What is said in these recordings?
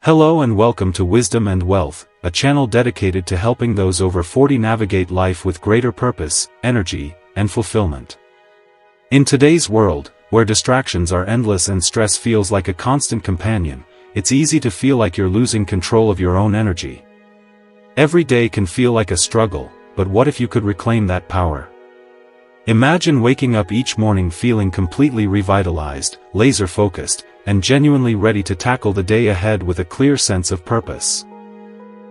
Hello and welcome to Wisdom and Wealth, a channel dedicated to helping those over 40 navigate life with greater purpose, energy, and fulfillment. In today's world, where distractions are endless and stress feels like a constant companion, it's easy to feel like you're losing control of your own energy. Every day can feel like a struggle, but what if you could reclaim that power? Imagine waking up each morning feeling completely revitalized, laser-focused, and genuinely ready to tackle the day ahead with a clear sense of purpose.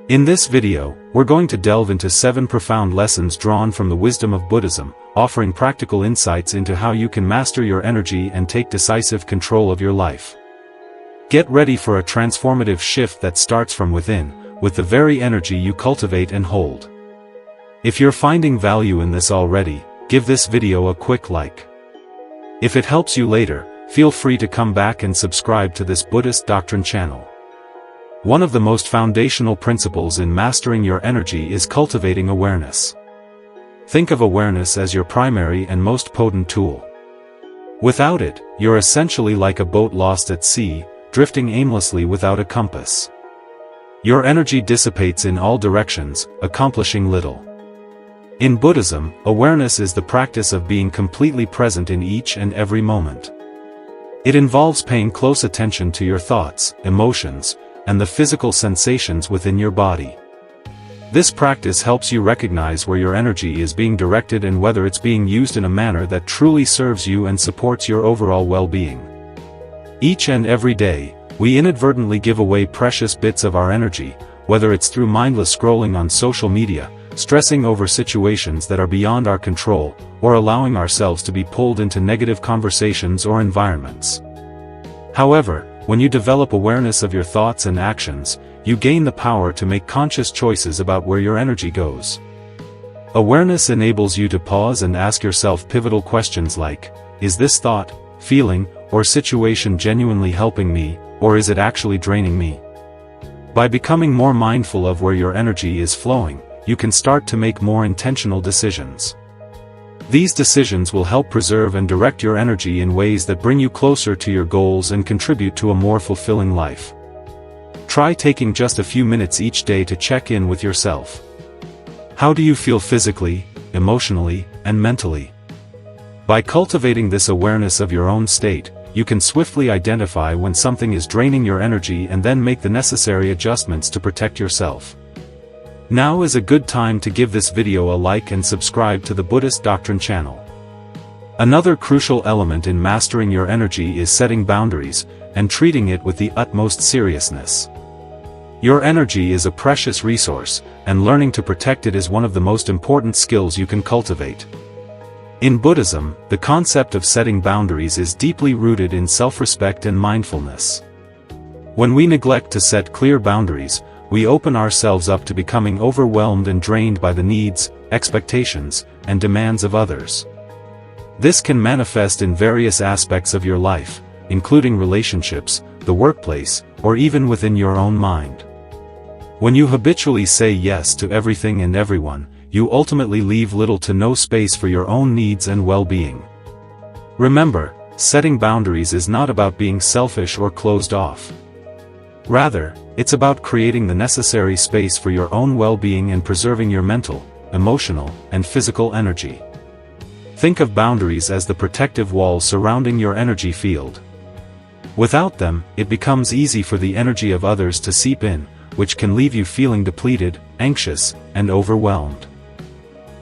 In this video, we're going to delve into 7 profound lessons drawn from the wisdom of Buddhism, offering practical insights into how you can master your energy and take decisive control of your life. Get ready for a transformative shift that starts from within, with the very energy you cultivate and hold. If you're finding value in this already, give this video a quick like. If it helps you later, feel free to come back and subscribe to this Buddhist doctrine channel. One of the most foundational principles in mastering your energy is cultivating awareness. Think of awareness as your primary and most potent tool. Without it, you're essentially like a boat lost at sea, drifting aimlessly without a compass. Your energy dissipates in all directions, accomplishing little. In Buddhism, awareness is the practice of being completely present in each and every moment. It involves paying close attention to your thoughts, emotions, and the physical sensations within your body. This practice helps you recognize where your energy is being directed and whether it's being used in a manner that truly serves you and supports your overall well-being. Each and every day, we inadvertently give away precious bits of our energy, whether it's through mindless scrolling on social media, stressing over situations that are beyond our control, or allowing ourselves to be pulled into negative conversations or environments. However, when you develop awareness of your thoughts and actions, you gain the power to make conscious choices about where your energy goes. Awareness enables you to pause and ask yourself pivotal questions like, is this thought, feeling, or situation genuinely helping me, or is it actually draining me? By becoming more mindful of where your energy is flowing, you can start to make more intentional decisions. These decisions will help preserve and direct your energy in ways that bring you closer to your goals and contribute to a more fulfilling life. Try taking just a few minutes each day to check in with yourself. How do you feel physically, emotionally, and mentally? By cultivating this awareness of your own state, you can swiftly identify when something is draining your energy and then make the necessary adjustments to protect yourself. Now is a good time to give this video a like and subscribe to the Buddhist Doctrine channel. Another crucial element in mastering your energy is setting boundaries, and treating it with the utmost seriousness. Your energy is a precious resource, and learning to protect it is one of the most important skills you can cultivate. In Buddhism, the concept of setting boundaries is deeply rooted in self-respect and mindfulness. When we neglect to set clear boundaries, we open ourselves up to becoming overwhelmed and drained by the needs, expectations, and demands of others. This can manifest in various aspects of your life, including relationships, the workplace, or even within your own mind. When you habitually say yes to everything and everyone, you ultimately leave little to no space for your own needs and well-being. Remember, setting boundaries is not about being selfish or closed off. Rather, it's about creating the necessary space for your own well-being and preserving your mental, emotional, and physical energy. Think of boundaries as the protective walls surrounding your energy field. Without them, it becomes easy for the energy of others to seep in, which can leave you feeling depleted, anxious, and overwhelmed.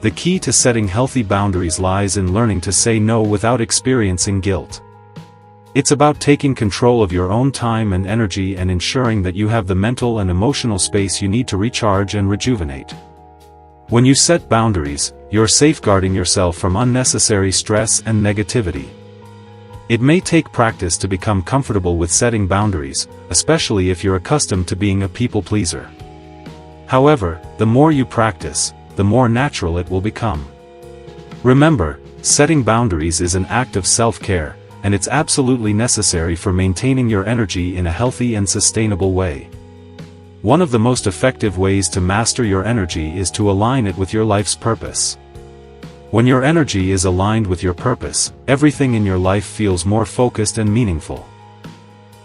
The key to setting healthy boundaries lies in learning to say no without experiencing guilt. It's about taking control of your own time and energy and ensuring that you have the mental and emotional space you need to recharge and rejuvenate. When you set boundaries, you're safeguarding yourself from unnecessary stress and negativity. It may take practice to become comfortable with setting boundaries, especially if you're accustomed to being a people pleaser. However, the more you practice, the more natural it will become. Remember, setting boundaries is an act of self-care, and it's absolutely necessary for maintaining your energy in a healthy and sustainable way. One of the most effective ways to master your energy is to align it with your life's purpose. When your energy is aligned with your purpose, everything in your life feels more focused and meaningful.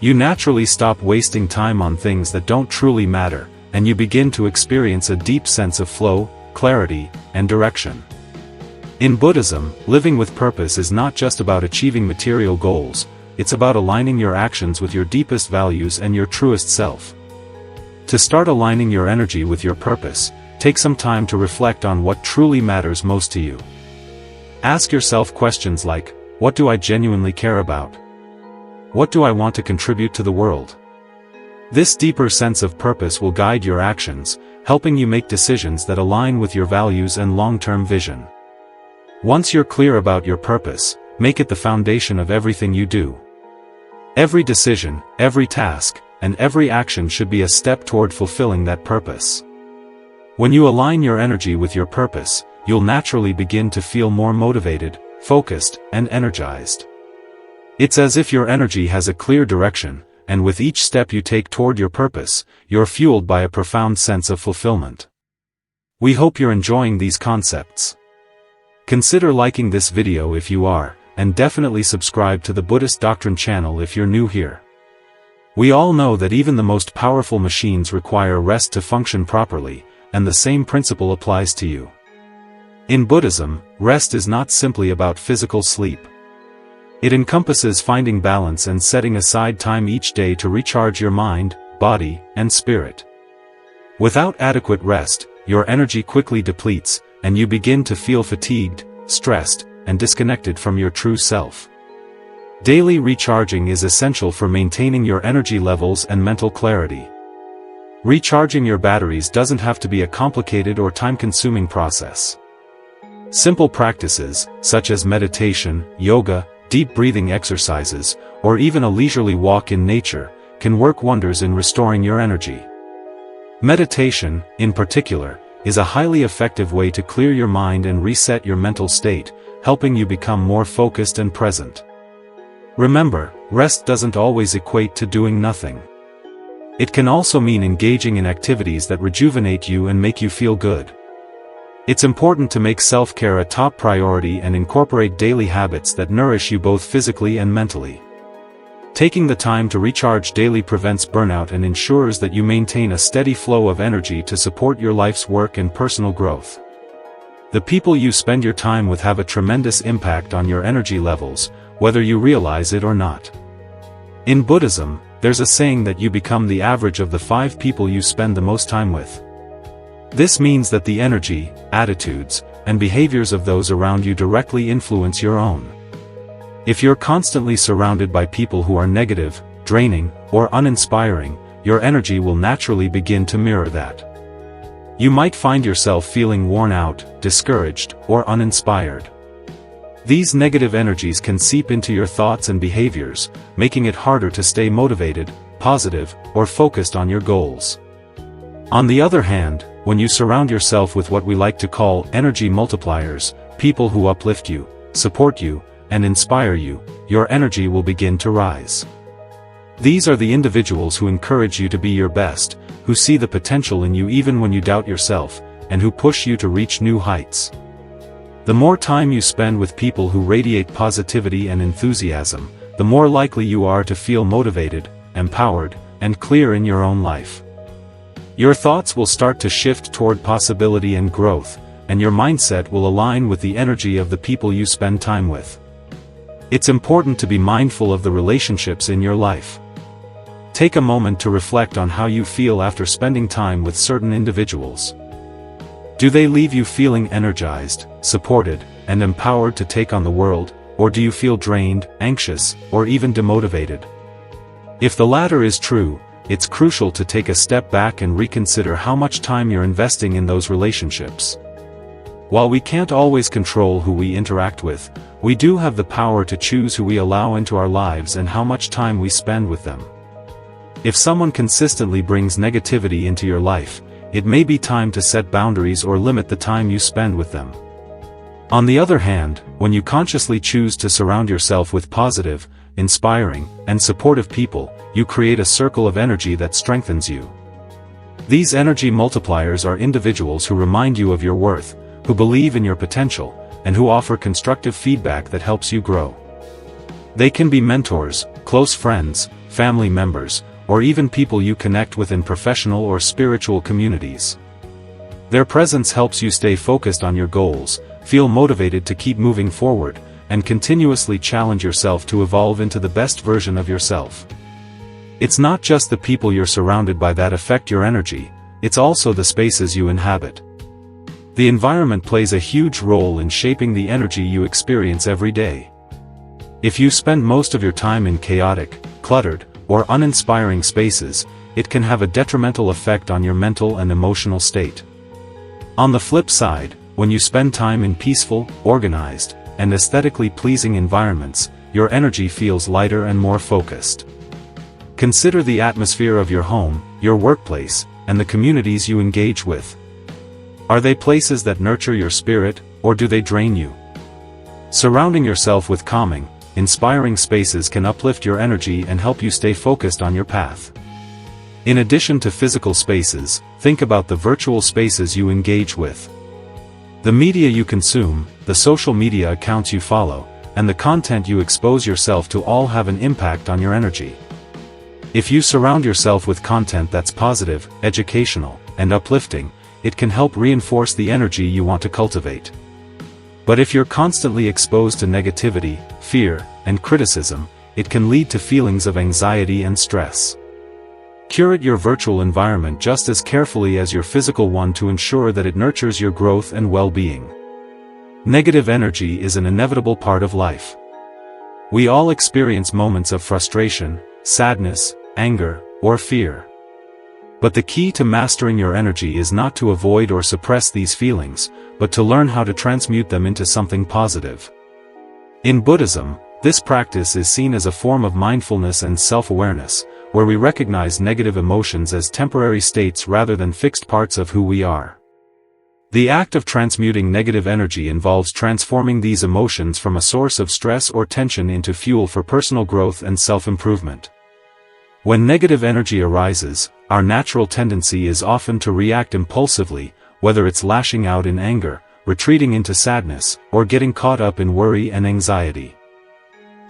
You naturally stop wasting time on things that don't truly matter, and you begin to experience a deep sense of flow, clarity, and direction. In Buddhism, living with purpose is not just about achieving material goals, it's about aligning your actions with your deepest values and your truest self. To start aligning your energy with your purpose, take some time to reflect on what truly matters most to you. Ask yourself questions like, what do I genuinely care about? What do I want to contribute to the world? This deeper sense of purpose will guide your actions, helping you make decisions that align with your values and long-term vision. Once you're clear about your purpose, make it the foundation of everything you do. Every decision, every task, and every action should be a step toward fulfilling that purpose. When you align your energy with your purpose, you'll naturally begin to feel more motivated, focused, and energized. It's as if your energy has a clear direction, and with each step you take toward your purpose, you're fueled by a profound sense of fulfillment. We hope you're enjoying these concepts. Consider liking this video if you are, and definitely subscribe to the Buddhist Doctrine channel if you're new here. We all know that even the most powerful machines require rest to function properly, and the same principle applies to you. In Buddhism, rest is not simply about physical sleep. It encompasses finding balance and setting aside time each day to recharge your mind, body, and spirit. Without adequate rest, your energy quickly depletes, and you begin to feel fatigued, stressed, and disconnected from your true self. Daily recharging is essential for maintaining your energy levels and mental clarity. Recharging your batteries doesn't have to be a complicated or time-consuming process. Simple practices, such as meditation, yoga, deep breathing exercises, or even a leisurely walk in nature, can work wonders in restoring your energy. Meditation, in particular, is a highly effective way to clear your mind and reset your mental state, helping you become more focused and present. Remember, rest doesn't always equate to doing nothing. It can also mean engaging in activities that rejuvenate you and make you feel good. It's important to make self-care a top priority and incorporate daily habits that nourish you both physically and mentally. Taking the time to recharge daily prevents burnout and ensures that you maintain a steady flow of energy to support your life's work and personal growth. The people you spend your time with have a tremendous impact on your energy levels, whether you realize it or not. In Buddhism, there's a saying that you become the average of the 5 people you spend the most time with. This means that the energy, attitudes, and behaviors of those around you directly influence your own. If you're constantly surrounded by people who are negative, draining, or uninspiring, your energy will naturally begin to mirror that. You might find yourself feeling worn out, discouraged, or uninspired. These negative energies can seep into your thoughts and behaviors, making it harder to stay motivated, positive, or focused on your goals. On the other hand, when you surround yourself with what we like to call energy multipliers, people who uplift you, support you, and inspire you, your energy will begin to rise. These are the individuals who encourage you to be your best, who see the potential in you even when you doubt yourself, and who push you to reach new heights. The more time you spend with people who radiate positivity and enthusiasm, the more likely you are to feel motivated, empowered, and clear in your own life. Your thoughts will start to shift toward possibility and growth, and your mindset will align with the energy of the people you spend time with. It's important to be mindful of the relationships in your life. Take a moment to reflect on how you feel after spending time with certain individuals. Do they leave you feeling energized, supported, and empowered to take on the world, or do you feel drained, anxious, or even demotivated? If the latter is true, it's crucial to take a step back and reconsider how much time you're investing in those relationships. While we can't always control who we interact with, we do have the power to choose who we allow into our lives and how much time we spend with them. If someone consistently brings negativity into your life, it may be time to set boundaries or limit the time you spend with them. On the other hand, when you consciously choose to surround yourself with positive, inspiring, and supportive people, you create a circle of energy that strengthens you. These energy multipliers are individuals who remind you of your worth, who believe in your potential, and who offer constructive feedback that helps you grow. They can be mentors, close friends, family members, or even people you connect with in professional or spiritual communities. Their presence helps you stay focused on your goals, feel motivated to keep moving forward, and continuously challenge yourself to evolve into the best version of yourself. It's not just the people you're surrounded by that affect your energy, it's also the spaces you inhabit. The environment plays a huge role in shaping the energy you experience every day. If you spend most of your time in chaotic, cluttered, or uninspiring spaces, it can have a detrimental effect on your mental and emotional state. On the flip side, when you spend time in peaceful, organized, and aesthetically pleasing environments, your energy feels lighter and more focused. Consider the atmosphere of your home, your workplace, and the communities you engage with. Are they places that nurture your spirit, or do they drain you? Surrounding yourself with calming, inspiring spaces can uplift your energy and help you stay focused on your path. In addition to physical spaces, think about the virtual spaces you engage with. The media you consume, the social media accounts you follow, and the content you expose yourself to all have an impact on your energy. If you surround yourself with content that's positive, educational, and uplifting, it can help reinforce the energy you want to cultivate. But if you're constantly exposed to negativity, fear, and criticism, it can lead to feelings of anxiety and stress. Curate your virtual environment just as carefully as your physical one to ensure that it nurtures your growth and well-being. Negative energy is an inevitable part of life. We all experience moments of frustration, sadness, anger, or fear. But the key to mastering your energy is not to avoid or suppress these feelings, but to learn how to transmute them into something positive. In Buddhism, this practice is seen as a form of mindfulness and self-awareness, where we recognize negative emotions as temporary states rather than fixed parts of who we are. The act of transmuting negative energy involves transforming these emotions from a source of stress or tension into fuel for personal growth and self-improvement. When negative energy arises, our natural tendency is often to react impulsively, whether it's lashing out in anger, retreating into sadness, or getting caught up in worry and anxiety.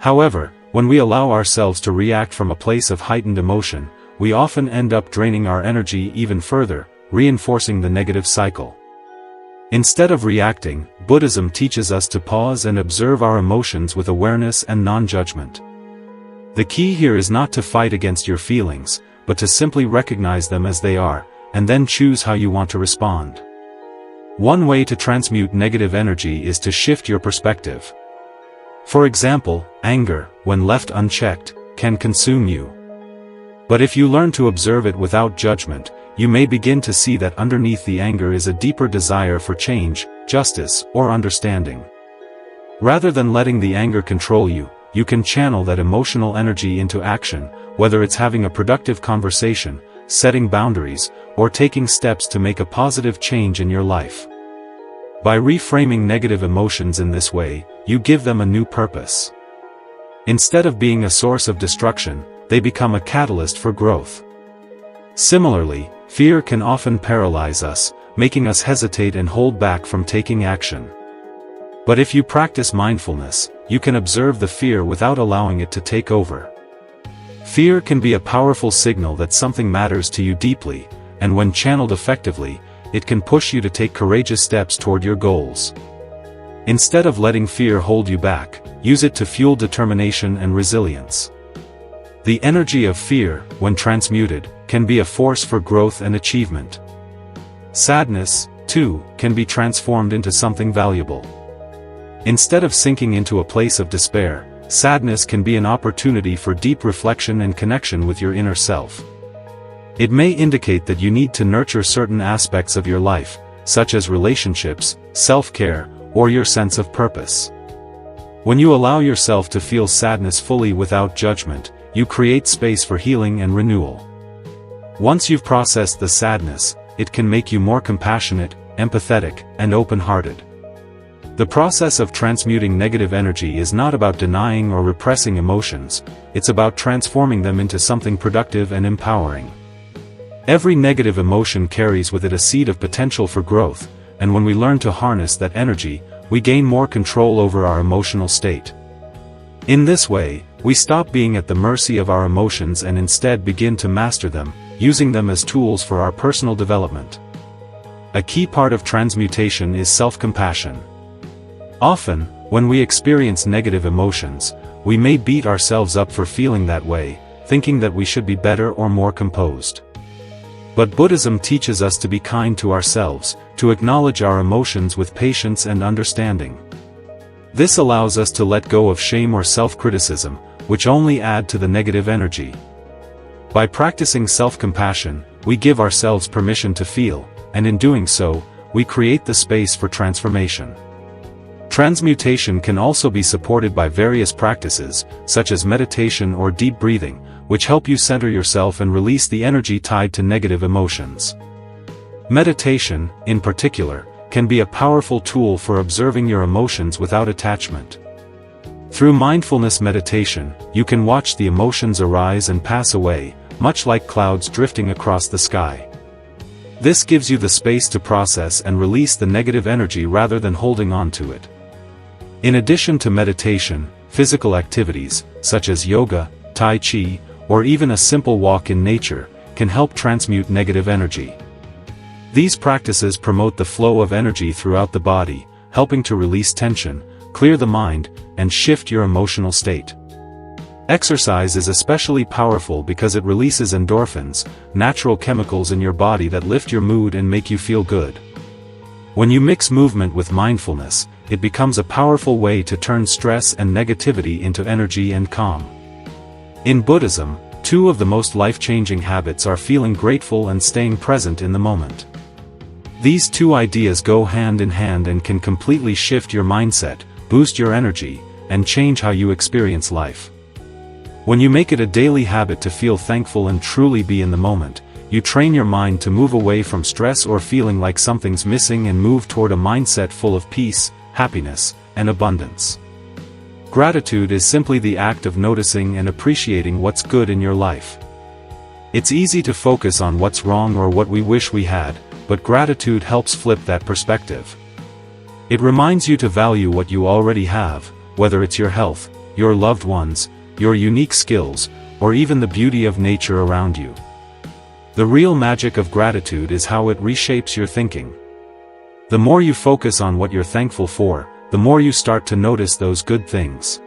However, when we allow ourselves to react from a place of heightened emotion, we often end up draining our energy even further, reinforcing the negative cycle. Instead of reacting, Buddhism teaches us to pause and observe our emotions with awareness and non-judgment. The key here is not to fight against your feelings, but to simply recognize them as they are, and then choose how you want to respond. One way to transmute negative energy is to shift your perspective. For example, anger, when left unchecked, can consume you. But if you learn to observe it without judgment, you may begin to see that underneath the anger is a deeper desire for change, justice, or understanding. Rather than letting the anger control you, you can channel that emotional energy into action, whether it's having a productive conversation, setting boundaries, or taking steps to make a positive change in your life. By reframing negative emotions in this way, you give them a new purpose. Instead of being a source of destruction, they become a catalyst for growth. Similarly, fear can often paralyze us, making us hesitate and hold back from taking action. But if you practice mindfulness, you can observe the fear without allowing it to take over. Fear can be a powerful signal that something matters to you deeply, and when channeled effectively, it can push you to take courageous steps toward your goals. Instead of letting fear hold you back, use it to fuel determination and resilience. The energy of fear, when transmuted, can be a force for growth and achievement. Sadness, too, can be transformed into something valuable. Instead of sinking into a place of despair, sadness can be an opportunity for deep reflection and connection with your inner self. It may indicate that you need to nurture certain aspects of your life, such as relationships, self-care, or your sense of purpose. When you allow yourself to feel sadness fully without judgment, you create space for healing and renewal. Once you've processed the sadness, it can make you more compassionate, empathetic, and open-hearted. The process of transmuting negative energy is not about denying or repressing emotions, it's about transforming them into something productive and empowering. Every negative emotion carries with it a seed of potential for growth, and when we learn to harness that energy, we gain more control over our emotional state. In this way, we stop being at the mercy of our emotions and instead begin to master them, using them as tools for our personal development. A key part of transmutation is self-compassion. Often, when we experience negative emotions, we may beat ourselves up for feeling that way, thinking that we should be better or more composed. But Buddhism teaches us to be kind to ourselves, to acknowledge our emotions with patience and understanding. This allows us to let go of shame or self-criticism, which only add to the negative energy. By practicing self-compassion, we give ourselves permission to feel, and in doing so, we create the space for transformation. Transmutation can also be supported by various practices, such as meditation or deep breathing, which help you center yourself and release the energy tied to negative emotions. Meditation, in particular, can be a powerful tool for observing your emotions without attachment. Through mindfulness meditation, you can watch the emotions arise and pass away, much like clouds drifting across the sky. This gives you the space to process and release the negative energy rather than holding on to it. In addition to meditation, physical activities, such as yoga, tai chi, or even a simple walk in nature, can help transmute negative energy. These practices promote the flow of energy throughout the body, helping to release tension, clear the mind, and shift your emotional state. Exercise is especially powerful because it releases endorphins, natural chemicals in your body that lift your mood and make you feel good. When you mix movement with mindfulness, it becomes a powerful way to turn stress and negativity into energy and calm. In Buddhism, two of the most life-changing habits are feeling grateful and staying present in the moment. These two ideas go hand in hand and can completely shift your mindset, boost your energy, and change how you experience life. When you make it a daily habit to feel thankful and truly be in the moment, you train your mind to move away from stress or feeling like something's missing and move toward a mindset full of peace, happiness, and abundance. Gratitude is simply the act of noticing and appreciating what's good in your life. It's easy to focus on what's wrong or what we wish we had, but gratitude helps flip that perspective. It reminds you to value what you already have, whether it's your health, your loved ones, your unique skills, or even the beauty of nature around you. The real magic of gratitude is how it reshapes your thinking. The more you focus on what you're thankful for, the more you start to notice those good things.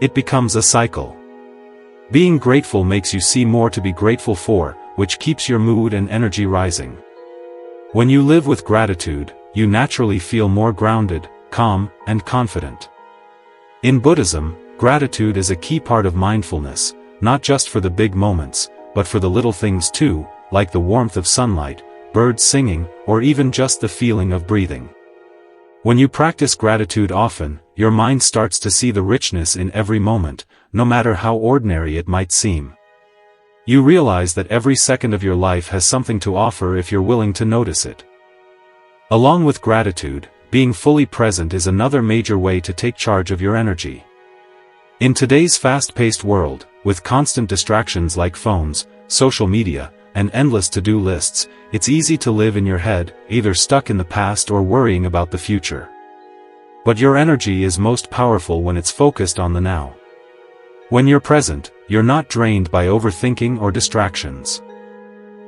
It becomes a cycle. Being grateful makes you see more to be grateful for, which keeps your mood and energy rising. When you live with gratitude, you naturally feel more grounded, calm, and confident. In Buddhism, gratitude is a key part of mindfulness, not just for the big moments, but for the little things too, like the warmth of sunlight, birds singing, or even just the feeling of breathing. When you practice gratitude often, your mind starts to see the richness in every moment, no matter how ordinary it might seem. You realize that every second of your life has something to offer if you're willing to notice it. Along with gratitude, being fully present is another major way to take charge of your energy. In today's fast-paced world, with constant distractions like phones, social media, and endless to-do lists, it's easy to live in your head, either stuck in the past or worrying about the future. But your energy is most powerful when it's focused on the now. When you're present, you're not drained by overthinking or distractions.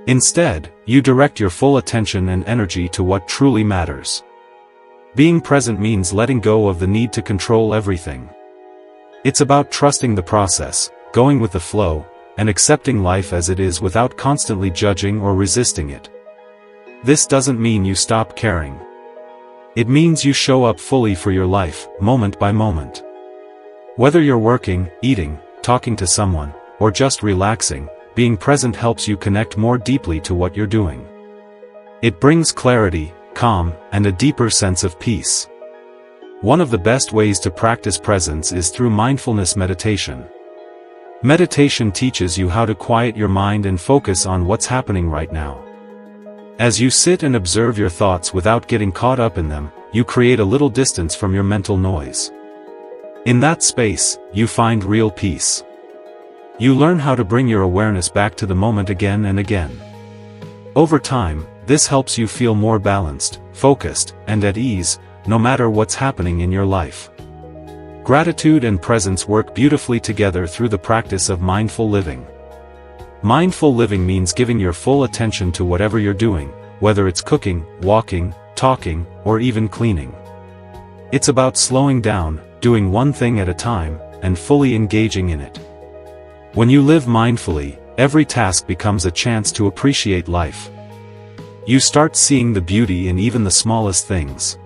Instead, you direct your full attention and energy to what truly matters. Being present means letting go of the need to control everything. It's about trusting the process, going with the flow, and accepting life as it is without constantly judging or resisting it. This doesn't mean you stop caring. It means you show up fully for your life, moment by moment. Whether you're working, eating, talking to someone, or just relaxing, being present helps you connect more deeply to what you're doing. It brings clarity, calm, and a deeper sense of peace. One of the best ways to practice presence is through mindfulness meditation. Meditation teaches you how to quiet your mind and focus on what's happening right now. As you sit and observe your thoughts without getting caught up in them, you create a little distance from your mental noise. In that space, you find real peace. You learn how to bring your awareness back to the moment again and again. Over time, this helps you feel more balanced, focused, and at ease, no matter what's happening in your life. Gratitude and presence work beautifully together through the practice of mindful living. Mindful living means giving your full attention to whatever you're doing, whether it's cooking, walking, talking, or even cleaning. It's about slowing down, doing one thing at a time, and fully engaging in it. When you live mindfully, every task becomes a chance to appreciate life. You start seeing the beauty in even the smallest things.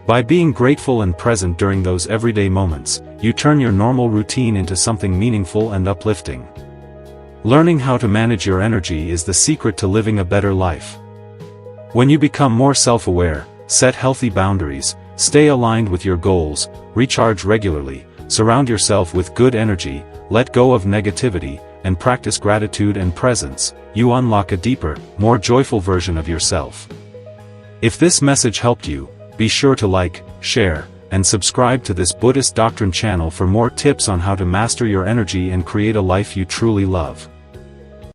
By being grateful and present during those everyday moments, you turn your normal routine into something meaningful and uplifting. Learning how to manage your energy is the secret to living a better life. When you become more self-aware, set healthy boundaries, stay aligned with your goals, recharge regularly, surround yourself with good energy, let go of negativity, and practice gratitude and presence, you unlock a deeper, more joyful version of yourself. If this message helped you, be sure to like, share, and subscribe to this Buddhist doctrine channel for more tips on how to master your energy and create a life you truly love.